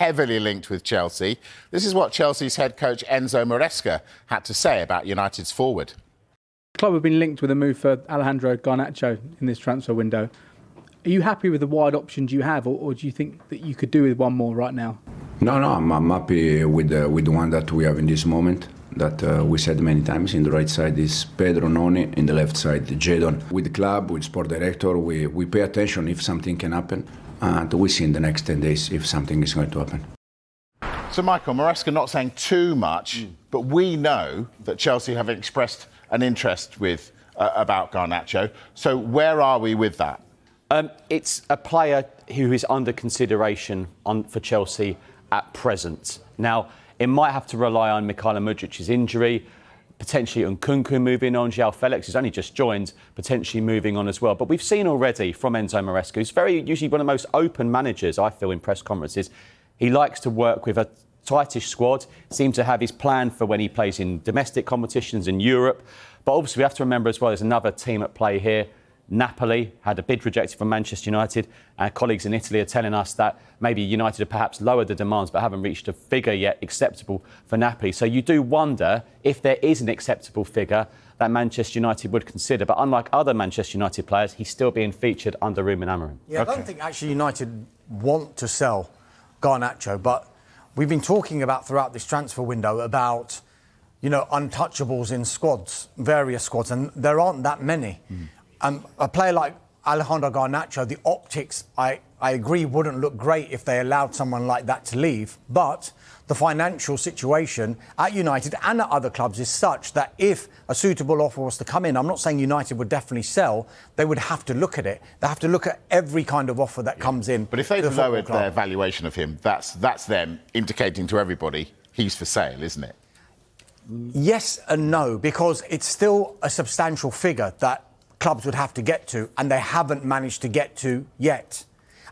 heavily linked with Chelsea. This is what Chelsea's head coach Enzo Maresca had to say about United's forward. The club have been linked with a move for Alejandro Garnacho in this transfer window. Are you happy with the wide options you have, or do you think that you could do with one more right now? No, I'm happy with the one that we have in this moment. That we said many times. In the right side is Pedro Noni, in the left side Jadon. With the club, with sport director, we pay attention if something can happen, and we see in the next 10 days if something is going to happen. So, Michael, Maresca not saying too much, but we know that Chelsea have expressed an interest with about Garnacho. So where are we with that? It's a player who is under consideration for Chelsea at present. Now, it might have to rely on Mykhailo Mudric's injury, potentially Nkunku moving on, João Felix, who's only just joined, potentially moving on as well. But we've seen already from Enzo Maresca, who's usually one of the most open managers, I feel, in press conferences. He likes to work with a tightish squad, seems to have his plan for when he plays in domestic competitions in Europe. But obviously we have to remember as well, there's another team at play here. Napoli had a bid rejected from Manchester United. Our colleagues in Italy are telling us that maybe United have perhaps lowered the demands but haven't reached a figure yet acceptable for Napoli. So you do wonder if there is an acceptable figure that Manchester United would consider. But unlike other Manchester United players, he's still being featured under Ruben Amorim. Yeah, I don't think actually United want to sell Garnacho, but we've been talking about throughout this transfer window about, untouchables in squads, various squads, and there aren't that many. A player like Alejandro Garnacho, the optics, I agree, wouldn't look great if they allowed someone like that to leave. But the financial situation at United and at other clubs is such that if a suitable offer was to come in, I'm not saying United would definitely sell, they would have to look at it. They have to look at every kind of offer that comes in. But if they've lowered their valuation of him, that's them indicating to everybody he's for sale, isn't it? Yes and no, because it's still a substantial figure that clubs would have to get to, and they haven't managed to get to yet.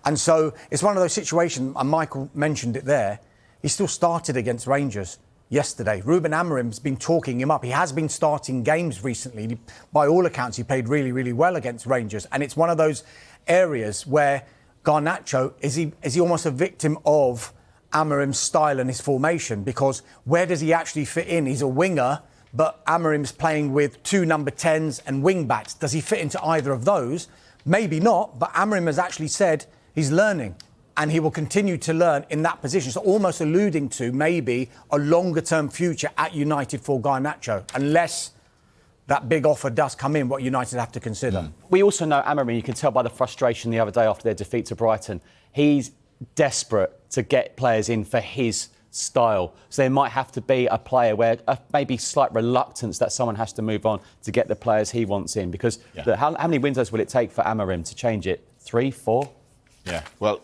And so it's one of those situations, and Michael mentioned it there, he still started against Rangers yesterday. Ruben Amorim's been talking him up. He has been starting games recently. By all accounts, he played really, really well against Rangers. And it's one of those areas where Garnacho, is he almost a victim of Amorim's style and his formation? Because where does he actually fit in? He's a winger, but Amorim's playing with two number 10s and wing backs. Does he fit into either of those? Maybe not, but Amorim has actually said he's learning and he will continue to learn in that position. So almost alluding to maybe a longer-term future at United for Garnacho, unless that big offer does come in, what United have to consider. We also know Amorim, you can tell by the frustration the other day after their defeat to Brighton, he's desperate to get players in for his style. So there might have to be a player where maybe slight reluctance that someone has to move on to get the players he wants in. Because how many windows will it take for Amorim to change it? 3, 4? Yeah, well,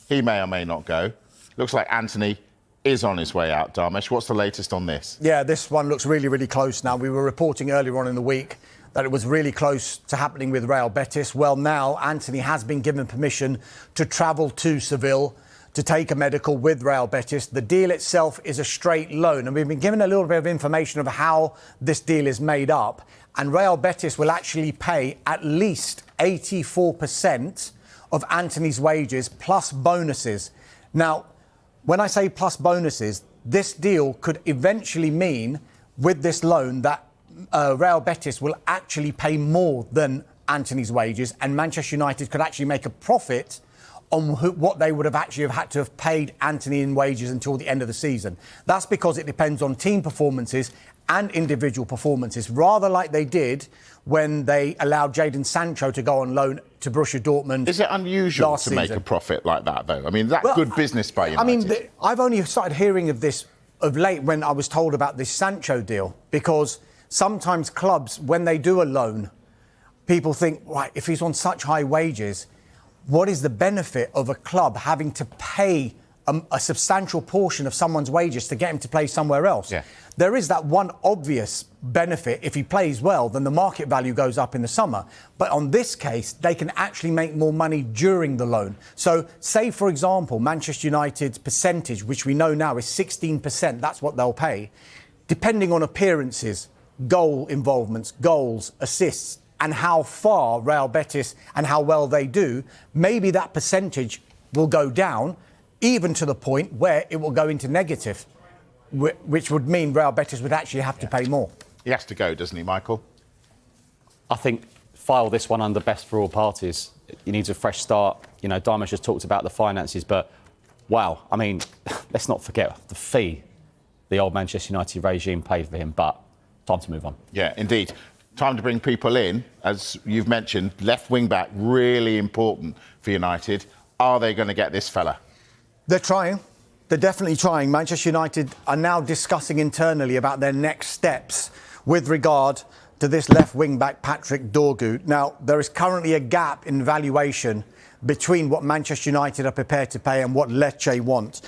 he may or may not go. Looks like Antony is on his way out, Dharmesh. What's the latest on this? Yeah, this one looks really, really close now. We were reporting earlier on in the week that it was really close to happening with Real Betis. Well, now Antony has been given permission to travel to Seville to take a medical with Real Betis. The deal itself is a straight loan, and we've been given a little bit of information of how this deal is made up. And Real Betis will actually pay at least 84% of Antony's wages plus bonuses. Now, when I say plus bonuses, this deal could eventually mean, with this loan, that Real Betis will actually pay more than Antony's wages, and Manchester United could actually make a profit on what they would have actually had to have paid Antony in wages until the end of the season. That's because it depends on team performances and individual performances, rather like they did when they allowed Jadon Sancho to go on loan to Borussia Dortmund. Is it unusual to make a profit like that, though? I mean, that's good business by United. I mean, I've only started hearing of this of late when I was told about this Sancho deal, because sometimes clubs, when they do a loan, people think, right, if he's on such high wages, what is the benefit of a club having to pay a substantial portion of someone's wages to get him to play somewhere else? Yeah. There is that one obvious benefit. If he plays well, then the market value goes up in the summer. But on this case, they can actually make more money during the loan. So say, for example, Manchester United's percentage, which we know now is 16%, that's what they'll pay. Depending on appearances, goal involvements, goals, assists, and how far Real Betis and how well they do, maybe that percentage will go down. even to the point where it will go into negative, which would mean Real Betis would actually have to pay more. He has to go, doesn't he, Michael? I think file this one under best for all parties. He needs a fresh start. You know, Darmesh just talked about the finances, but wow, I mean, let's not forget the fee the old Manchester United regime paid for him, but time to move on. Yeah, indeed. Time to bring people in. As you've mentioned, left wing back, really important for United. Are they going to get this fella? They're trying. They're definitely trying. Manchester United are now discussing internally about their next steps with regard to this left wing back, Patrick Dorgu. Now, there is currently a gap in valuation between what Manchester United are prepared to pay and what Lecce want.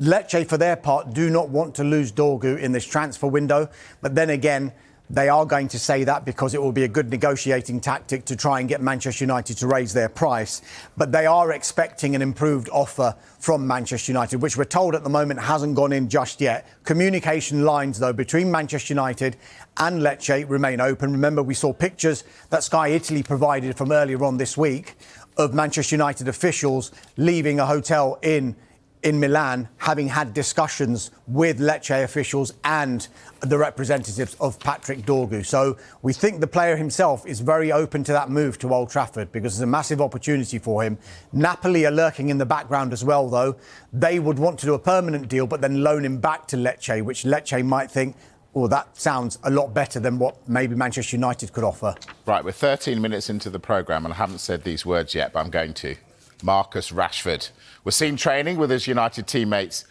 Lecce, for their part, do not want to lose Dorgu in this transfer window. But then again, they are going to say that because it will be a good negotiating tactic to try and get Manchester United to raise their price. But they are expecting an improved offer from Manchester United, which we're told at the moment hasn't gone in just yet. Communication lines, though, between Manchester United and Lecce remain open. Remember, we saw pictures that Sky Italy provided from earlier on this week of Manchester United officials leaving a hotel in Milan, having had discussions with Lecce officials and the representatives of Patrick Dorgu. So we think the player himself is very open to that move to Old Trafford because it's a massive opportunity for him. Napoli are lurking in the background as well, though. They would want to do a permanent deal but then loan him back to Lecce, which Lecce might think, well, that sounds a lot better than what maybe Manchester United could offer. Right, we're 13 minutes into the programme and I haven't said these words yet, but I'm going to. Marcus Rashford was seen training with his United teammates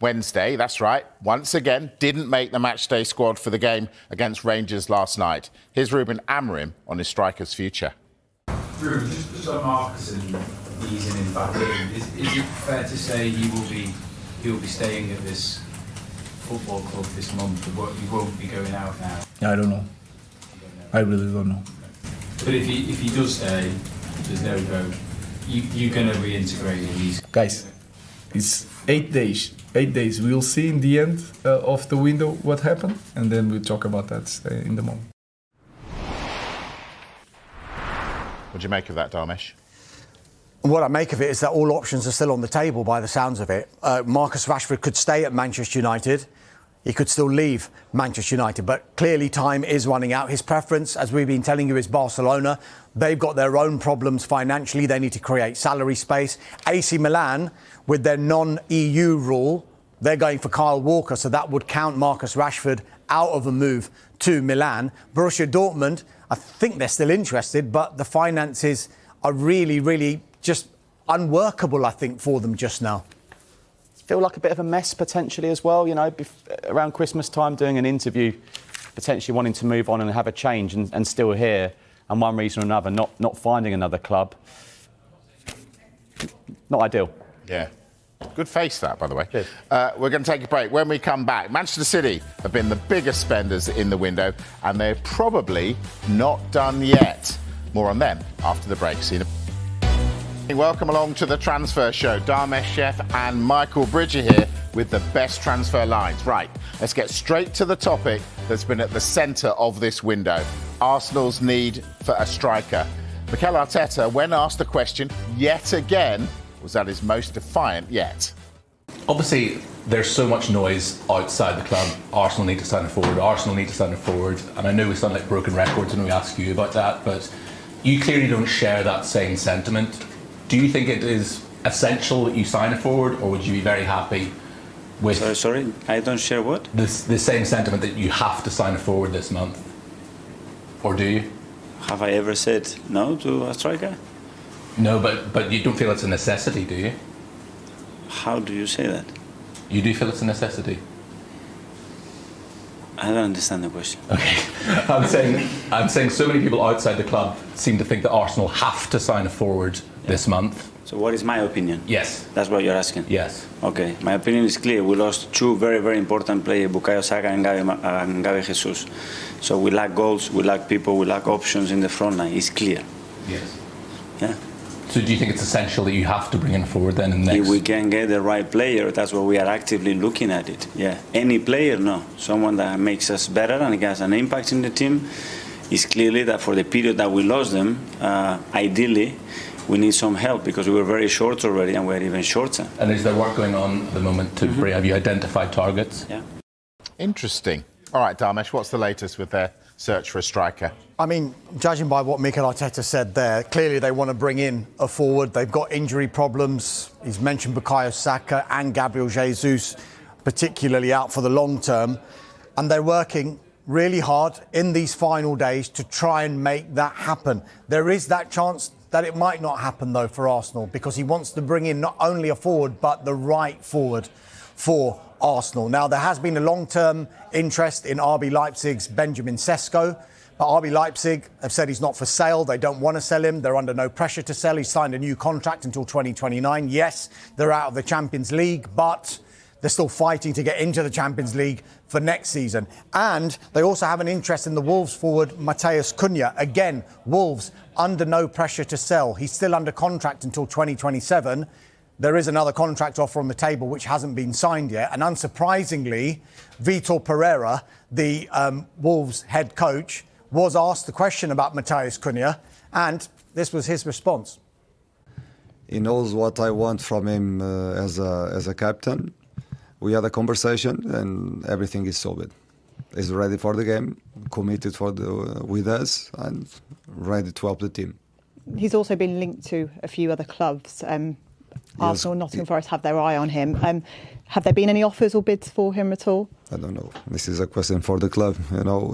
Wednesday. That's right. Once again, didn't make the matchday squad for the game against Rangers last night. Here's Ruben Amorim on his striker's future. Ruben, just on Marcus and easing him back in, is it fair to say he will be staying at this football club this month? He won't be going out now? I don't know. I really don't know. But if he does stay, there's no go. You're going to reintegrate in. Guys, it's 8 days. 8 days. We'll see in the end of the window what happened, and then we'll talk about that in the moment. What do you make of that, Darmesh? What I make of it is that all options are still on the table by the sounds of it. Marcus Rashford could stay at Manchester United. He could still leave Manchester United, but clearly time is running out. His preference, as we've been telling you, is Barcelona. They've got their own problems financially. They need to create salary space. AC Milan, with their non-EU rule, they're going for Kyle Walker, so that would count Marcus Rashford out of a move to Milan. Borussia Dortmund, I think they're still interested, but the finances are really, really just unworkable, I think, for them just now. Feel like a bit of a mess potentially as well, you know, around Christmas time doing an interview, potentially wanting to move on and have a change and still here, and one reason or another not finding another club. Not ideal. Yeah. Good face, that, by the way. We're going to take a break. When we come back, Manchester City have been the biggest spenders in the window, and they're probably not done yet. More on them after the break. See you in a Welcome along to the Transfer Show. Darmesh Chef and Michael Bridger here with the best transfer lines. Right, let's get straight to the topic that's been at the centre of this window. Arsenal's need for a striker. Mikel Arteta, when asked the question yet again, was at his most defiant yet. Obviously, there's so much noise outside the club. Arsenal need to sign a forward. Arsenal need to sign a forward. And I know we sound like broken records when we ask you about that, but you clearly don't share that same sentiment. Do you think it is essential that you sign a forward, or would you be very happy with... Sorry, I don't share what? The same sentiment that you have to sign a forward this month? Or do you? Have I ever said no to a striker? No, but you don't feel it's a necessity, do you? How do you say that? You do feel it's a necessity? I don't understand the question. Okay. I'm saying so many people outside the club seem to think that Arsenal have to sign a forward this month. So what is my opinion? Yes. That's what you're asking? Yes. Okay, my opinion is clear. We lost two very, very important players, Bukayo Saka and Gabi Jesus. So we lack goals, we lack people, we lack options in the front line. It's clear. Yes. Yeah. So do you think it's essential that you have to bring in a forward then in the next... If we can get the right player, that's what we are actively looking at it. Yeah. Any player, no. Someone that makes us better and has an impact in the team. It's clearly that for the period that we lost them, ideally, we need some help because we were very short already and we're even shorter. And is there work going on at the moment to have you identified targets? Yeah. Interesting. All right, Darmesh, what's the latest with their search for a striker? I mean, judging by what Mikel Arteta said there, clearly they want to bring in a forward. They've got injury problems. He's mentioned Bukayo Saka and Gabriel Jesus, particularly out for the long term. And they're working really hard in these final days to try and make that happen. There is that chance that it might not happen, though, for Arsenal, because he wants to bring in not only a forward, but the right forward for Arsenal. Now, there has been a long-term interest in RB Leipzig's Benjamin Sesko, but RB Leipzig have said he's not for sale. They don't want to sell him. They're under no pressure to sell. He's signed a new contract until 2029. Yes, they're out of the Champions League, but they're still fighting to get into the Champions League for next season. And they also have an interest in the Wolves forward, Matheus Cunha. Again, Wolves under no pressure to sell. He's still under contract until 2027. There is another contract offer on the table which hasn't been signed yet. And unsurprisingly, Vitor Pereira, the Wolves head coach, was asked the question about Matheus Cunha, and this was his response. He knows what I want from him as a captain. We had a conversation and everything is solved. He's ready for the game, committed with us and ready to help the team. He's also been linked to a few other clubs. Arsenal, Nottingham Forest have their eye on him. Have there been any offers or bids for him at all? I don't know. This is a question for the club. You know,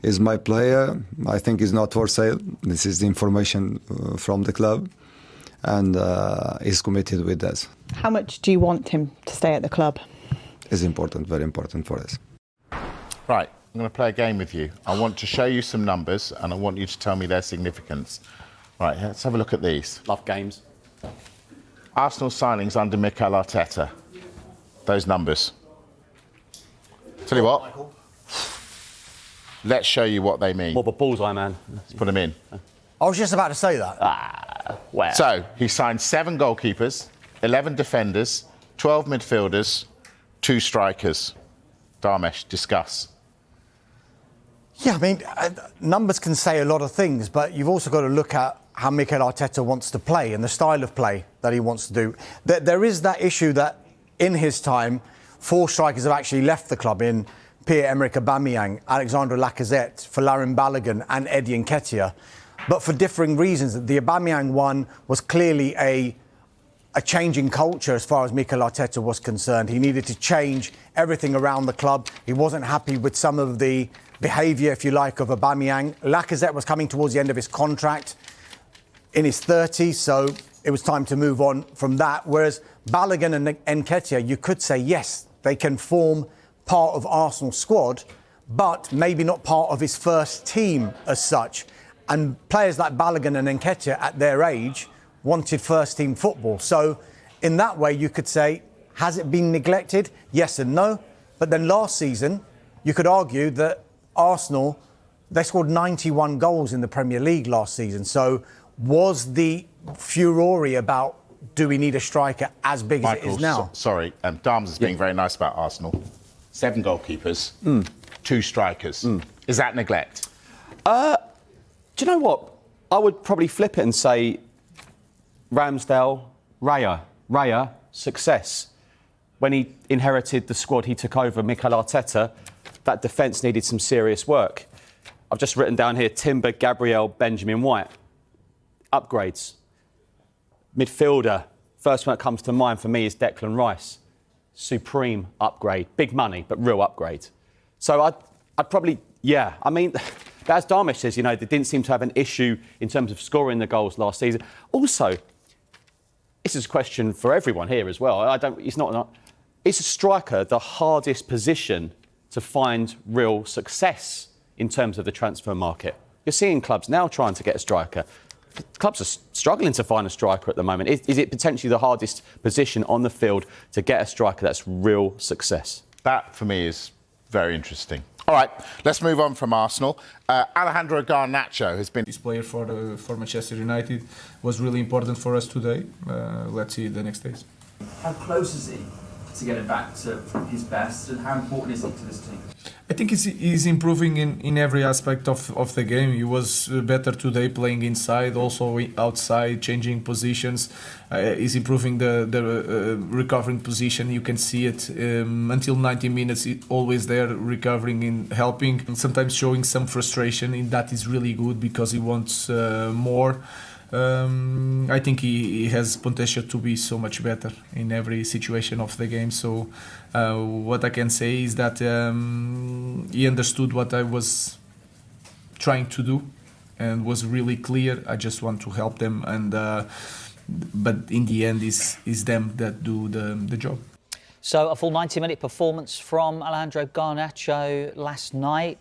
he's my player. I think he's not for sale. This is the information from the club, and he's committed with us. How much do you want him to stay at the club? It's important, very important for us. Right, I'm going to play a game with you. I want to show you some numbers, and I want you to tell me their significance. Right, let's have a look at these. Love games. Arsenal signings under Mikel Arteta. Those numbers. Tell you what. Let's show you what they mean. More of a bullseye, man. Let's put them in. I was just about to say that. Wow. So, he signed 7 goalkeepers, 11 defenders, 12 midfielders, 2 strikers. Darmesh, discuss. Yeah, I mean, numbers can say a lot of things, but you've also got to look at how Mikel Arteta wants to play and the style of play that he wants to do. There is that issue that in his time, 4 strikers have actually left the club in Pierre-Emerick Aubameyang, Alexandre Lacazette, Folarin Balogun and Eddie Nketiah, but for differing reasons. The Aubameyang one was clearly a change in culture as far as Mikel Arteta was concerned. He needed to change everything around the club. He wasn't happy with some of the behaviour, if you like, of Aubameyang. Lacazette was coming towards the end of his contract in his 30s, so it was time to move on from that. Whereas Balogun and Nketiah, you could say, yes, they can form part of Arsenal's squad, but maybe not part of his first team as such. And players like Balogun and Nketiah at their age wanted first team football. So in that way, you could say, has it been neglected? Yes and no. But then last season, you could argue that Arsenal, they scored 91 goals in the Premier League last season. So was the furore about do we need a striker as big as it is now? Sorry, Darms is being very nice about Arsenal. 7 goalkeepers, 2 strikers. Is that neglect? Do you know what? I would probably flip it and say Ramsdale, Raya, success. When he inherited the squad he took over, Mikel Arteta, that defence needed some serious work. I've just written down here, Timber, Gabriel, Benjamin White. Upgrades. Midfielder, first one that comes to mind for me is Declan Rice. Supreme upgrade. Big money, but real upgrade. So I'd probably, yeah. I mean, as Darmesh says, you know, they didn't seem to have an issue in terms of scoring the goals last season. Also, this is a question for everyone here as well. Is a striker the hardest position to find real success in terms of the transfer market? You're seeing clubs now trying to get a striker. Clubs are struggling to find a striker at the moment. Is it potentially the hardest position on the field to get a striker that's real success? That, for me, is very interesting. All right, let's move on from Arsenal. Alejandro Garnacho has been... This player for Manchester United was really important for us today. Let's see the next days. How close is he to getting back to his best, and how important is he to this team? I think he's improving in every aspect of the game. He was better today playing inside, also outside, changing positions. He's improving the recovering position. You can see it until 90 minutes, always there, recovering and helping. And sometimes showing some frustration, and that is really good because he wants more. I think he has potential to be so much better in every situation of the game. So what I can say is that he understood what I was trying to do and was really clear. I just want to help them, and but in the end, it's them that do the job. So a full 90-minute performance from Alejandro Garnacho last night.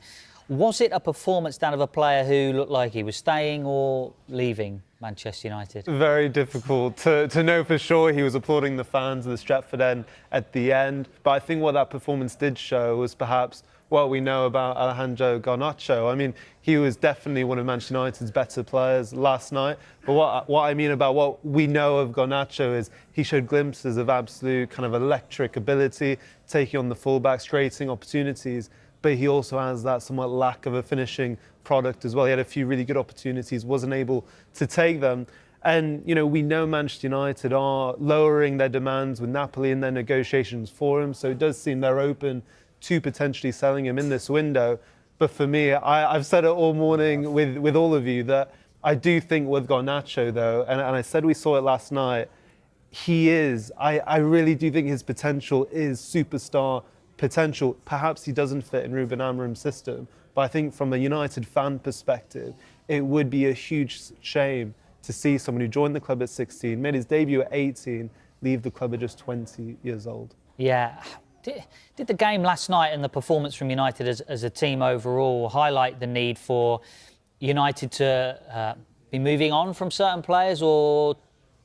Was it a performance, Dan, of a player who looked like he was staying or leaving Manchester United? Very difficult to know for sure. He was applauding the fans of the Stretford end at the end. But I think what that performance did show was perhaps what we know about Alejandro Garnacho. I mean, he was definitely one of Manchester United's better players last night. But what I mean about what we know of Garnacho is he showed glimpses of absolute kind of electric ability, taking on the fullbacks, creating opportunities. But he also has that somewhat lack of a finishing product as well. He had a few really good opportunities, wasn't able to take them. And, you know, we know Manchester United are lowering their demands with Napoli in their negotiations for him. So it does seem they're open to potentially selling him in this window. But for me, I've said it all morning with all of you that I do think with Garnacho, though, and I said we saw it last night, I really do think his potential is superstar potential. Perhaps he doesn't fit in Ruben Amorim's system, but I think from a United fan perspective, it would be a huge shame to see someone who joined the club at 16, made his debut at 18, leave the club at just 20 years old. Yeah. Did the game last night and the performance from United as a team overall highlight the need for United to be moving on from certain players or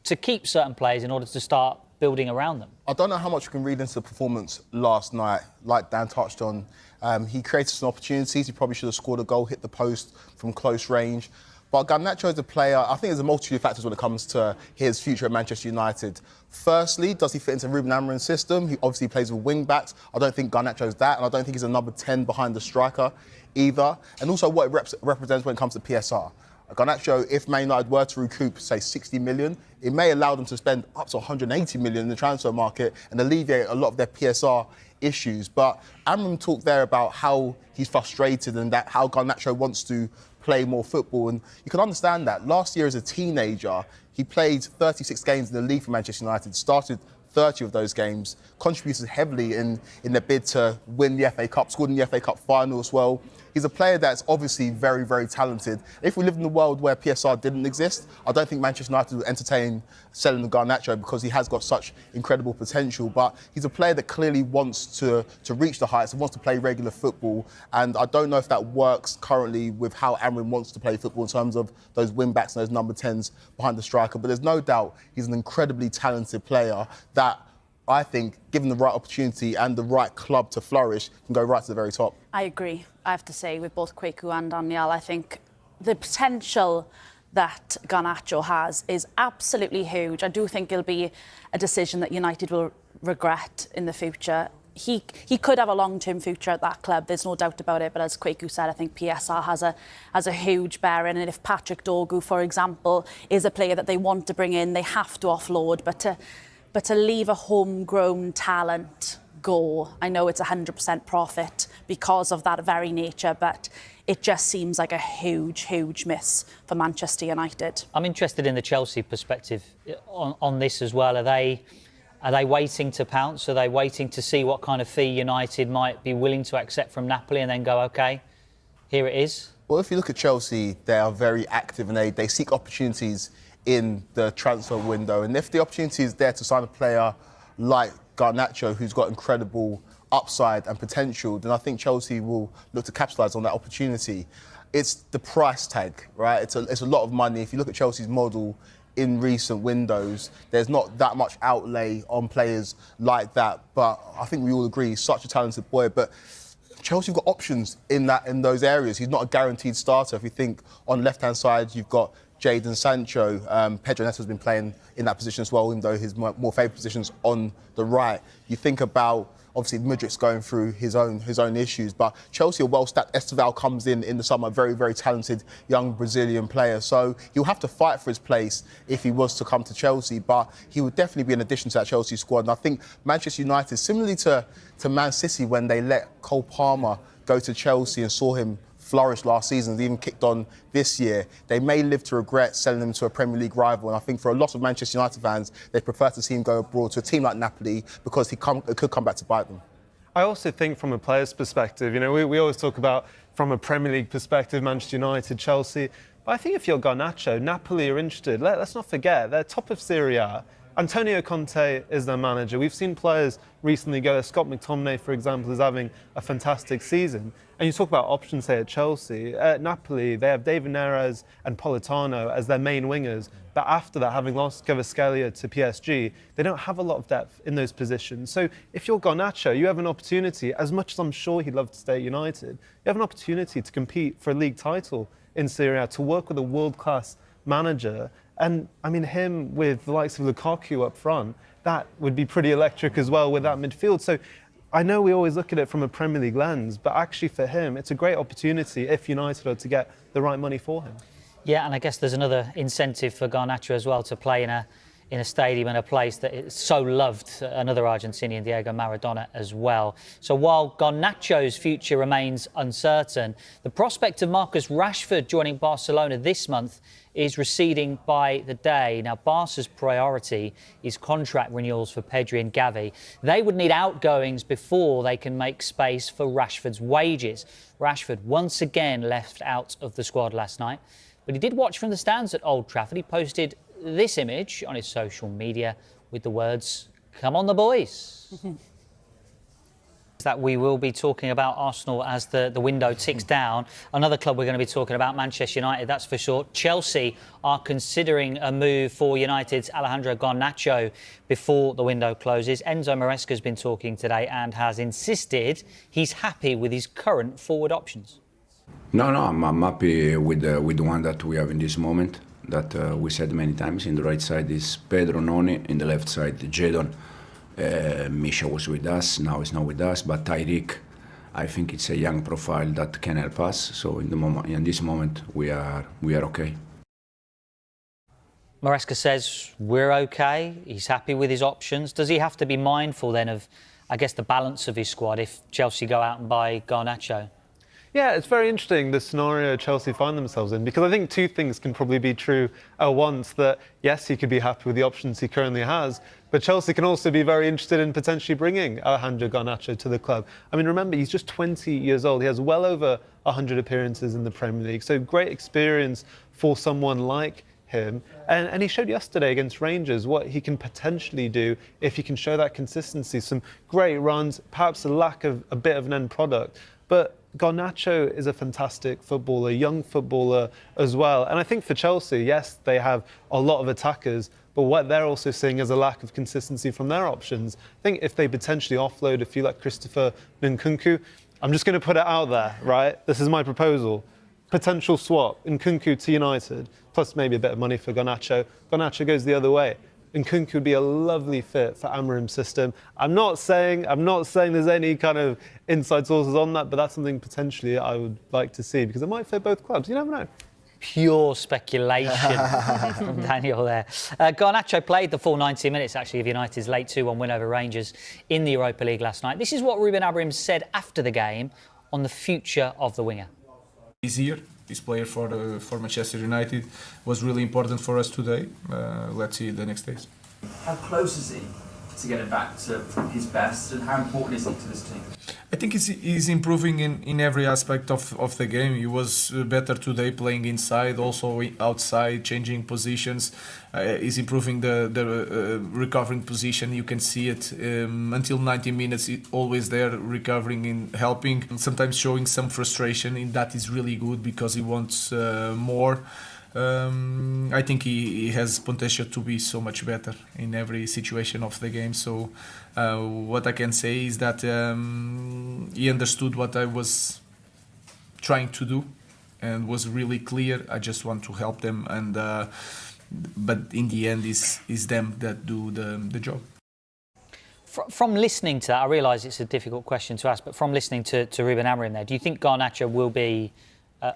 to keep certain players in order to start building around them? I don't know how much we can read into the performance last night. Like Dan touched on, he created some opportunities. He probably should have scored a goal, hit the post from close range. But Garnacho is a player, I think there's a multitude of factors when it comes to his future at Manchester United. Firstly, does he fit into Ruben Amorim's system? He obviously plays with wing-backs. I don't think Garnacho's that, and I don't think he's a number 10 behind the striker either. And also what it represents when it comes to PSR. Garnacho, if Man United were to recoup, say, 60 million, it may allow them to spend up to 180 million in the transfer market and alleviate a lot of their PSR issues. But Amorim talked there about how he's frustrated and that how Garnacho wants to play more football. And you can understand that. Last year as a teenager, he played 36 games in the league for Manchester United, started 30 of those games, contributed heavily in their bid to win the FA Cup, scored in the FA Cup final as well. He's a player that's obviously very, very talented. If we lived in a world where PSR didn't exist, I don't think Manchester United would entertain selling the Garnacho because he has got such incredible potential. But he's a player that clearly wants to reach the heights and wants to play regular football. And I don't know if that works currently with how Amorim wants to play football in terms of those wing-backs and those number 10s behind the striker. But there's no doubt he's an incredibly talented player that I think, given the right opportunity and the right club to flourish, can go right to the very top. I agree, I have to say, with both Kweku and Daniel. I think the potential that Garnacho has is absolutely huge. I do think it'll be a decision that United will regret in the future. He could have a long-term future at that club, there's no doubt about it, but as Kweku said, I think PSR has a huge bearing, and if Patrick Dorgu, for example, is a player that they want to bring in, they have to offload, but to leave a homegrown talent go, I know it's 100% profit because of that very nature, but it just seems like a huge, huge miss for Manchester United. I'm interested in the Chelsea perspective on this as well. Are they waiting to pounce? Are they waiting to see what kind of fee United might be willing to accept from Napoli and then go, OK, here it is? Well, if you look at Chelsea, they are very active and they seek opportunities in the transfer window. And if the opportunity is there to sign a player like Garnacho, who's got incredible upside and potential, then I think Chelsea will look to capitalise on that opportunity. It's the price tag, right? It's a lot of money. If you look at Chelsea's model in recent windows, there's not that much outlay on players like that. But I think we all agree he's such a talented boy. But Chelsea have got options in those areas. He's not a guaranteed starter. If you think on the left-hand side, you've got Jadon Sancho. Pedro Neto has been playing in that position as well, even though his more favoured position's on the right. You think about, obviously, Mudrik's going through his own issues, but Chelsea are well-stacked. Esteval comes in the summer, very, very talented young Brazilian player. So he'll have to fight for his place if he was to come to Chelsea, but he would definitely be an addition to that Chelsea squad. And I think Manchester United, similarly to Man City when they let Cole Palmer go to Chelsea and saw him flourish last season, and even kicked on this year, they may live to regret selling him to a Premier League rival. And I think for a lot of Manchester United fans, they prefer to see him go abroad to a team like Napoli because it could come back to bite them. I also think from a player's perspective, you know, we always talk about from a Premier League perspective, Manchester United, Chelsea. But I think if you're Garnacho, Napoli are interested. Let's not forget, they're top of Serie A. Antonio Conte is their manager. We've seen players recently go. Scott McTominay, for example, is having a fantastic season. And you talk about options here at Chelsea. At Napoli, they have David Neres and Politano as their main wingers. But after that, having lost Kvaratskhelia to PSG, they don't have a lot of depth in those positions. So if you're Garnacho, you have an opportunity, as much as I'm sure he'd love to stay at United, you have an opportunity to compete for a league title in Serie A, to work with a world-class manager. And I mean, him with the likes of Lukaku up front, that would be pretty electric as well with that midfield. So I know we always look at it from a Premier League lens, but actually for him, it's a great opportunity if United are to get the right money for him. Yeah, and I guess there's another incentive for Garnacho as well to play in a stadium and a place that is so loved, another Argentinian, Diego Maradona, as well. So while Garnacho's future remains uncertain, the prospect of Marcus Rashford joining Barcelona this month is receding by the day. Now, Barca's priority is contract renewals for Pedri and Gavi. They would need outgoings before they can make space for Rashford's wages. Rashford once again left out of the squad last night, but he did watch from the stands at Old Trafford. He posted this image on his social media with the words, "Come on the boys." That we will be talking about Arsenal as the window ticks down. Another club we're going to be talking about, Manchester United, that's for sure. Chelsea are considering a move for United's Alejandro Garnacho before the window closes. Enzo Maresca has been talking today and has insisted he's happy with his current forward options. No, I'm happy with the one that we have in this moment. That we said many times. In the right side is Pedro, Noni. In the left side, Jadon. Misha was with us. Now he's not with us. But Tyreek, I think it's a young profile that can help us. So in this moment, we are okay. Maresca says we're okay. He's happy with his options. Does he have to be mindful then of, I guess, the balance of his squad if Chelsea go out and buy Garnacho? Yeah, it's very interesting, the scenario Chelsea find themselves in, because I think two things can probably be true at once. That, yes, he could be happy with the options he currently has, but Chelsea can also be very interested in potentially bringing Alejandro Garnacho to the club. I mean, remember, he's just 20 years old. He has well over 100 appearances in the Premier League, so great experience for someone like him. And he showed yesterday against Rangers what he can potentially do if he can show that consistency. Some great runs, perhaps a lack of a bit of an end product. But Garnacho is a fantastic footballer, young footballer as well. And I think for Chelsea, yes, they have a lot of attackers, but what they're also seeing is a lack of consistency from their options. I think if they potentially offload a few like Christopher Nkunku, I'm just going to put it out there, right? This is my proposal. Potential swap, Nkunku to United, plus maybe a bit of money for Garnacho. Garnacho goes the other way. Nkunku would be a lovely fit for Amorim's system. I'm not saying there's any kind of inside sources on that, but that's something potentially I would like to see because it might fit both clubs. You never know. Pure speculation from Daniel there. Garnacho played the full 90 minutes, actually, of United's late 2-1 win over Rangers in the Europa League last night. This is what Ruben Amorim said after the game on the future of the winger. This year, this player for Manchester United was really important for us today. Let's see the next days. How close is he to getting back to his best, and how important is he to this team? I think he's improving in every aspect of the game. He was better today playing inside, also outside, changing positions. He's improving the recovering position. You can see it until 90 minutes. He's always there, recovering and helping. And sometimes showing some frustration, and that is really good because he wants more. I think he has potential to be so much better in every situation of the game. So what I can say is that he understood what I was trying to do and was really clear. I just want to help them, and but in the end, is them that do the job. From listening to that, I realise it's a difficult question to ask, but from listening to Ruben Amorim there, do you think Garnacho will be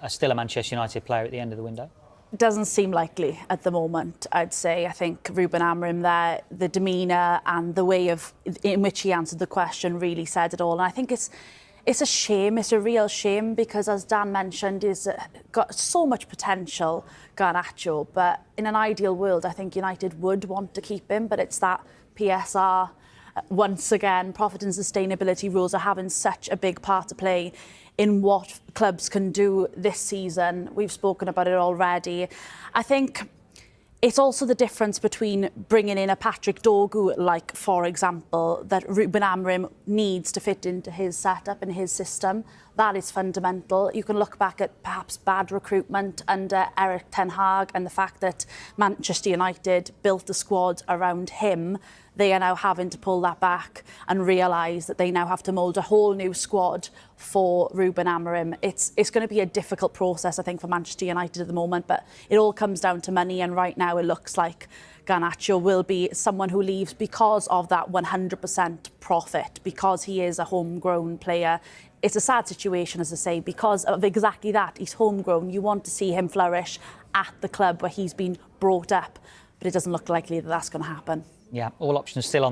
still a Manchester United player at the end of the window? Doesn't seem likely at the moment, I'd say. I think Ruben Amorim there, the demeanour and the way in which he answered the question really said it all. And I think it's a shame, it's a real shame, because as Dan mentioned, he's got so much potential, Garnacho, but in an ideal world, I think United would want to keep him, but it's that PSR. Once again, profit and sustainability rules are having such a big part to play in what clubs can do this season. We've spoken about it already. I think it's also the difference between bringing in a Patrick Dorgu, like, for example, that Ruben Amorim needs to fit into his setup and his system. That is fundamental. You can look back at perhaps bad recruitment under Erik ten Hag and the fact that Manchester United built a squad around him. They are now having to pull that back and realise that they now have to mould a whole new squad for Ruben Amorim. It's going to be a difficult process, I think, for Manchester United at the moment, but it all comes down to money, and right now it looks like Garnacho will be someone who leaves because of that 100% profit, because he is a homegrown player. It's a sad situation, as I say, because of exactly that. He's homegrown. You want to see him flourish at the club where he's been brought up, but it doesn't look likely that that's going to happen. Yeah, all options still on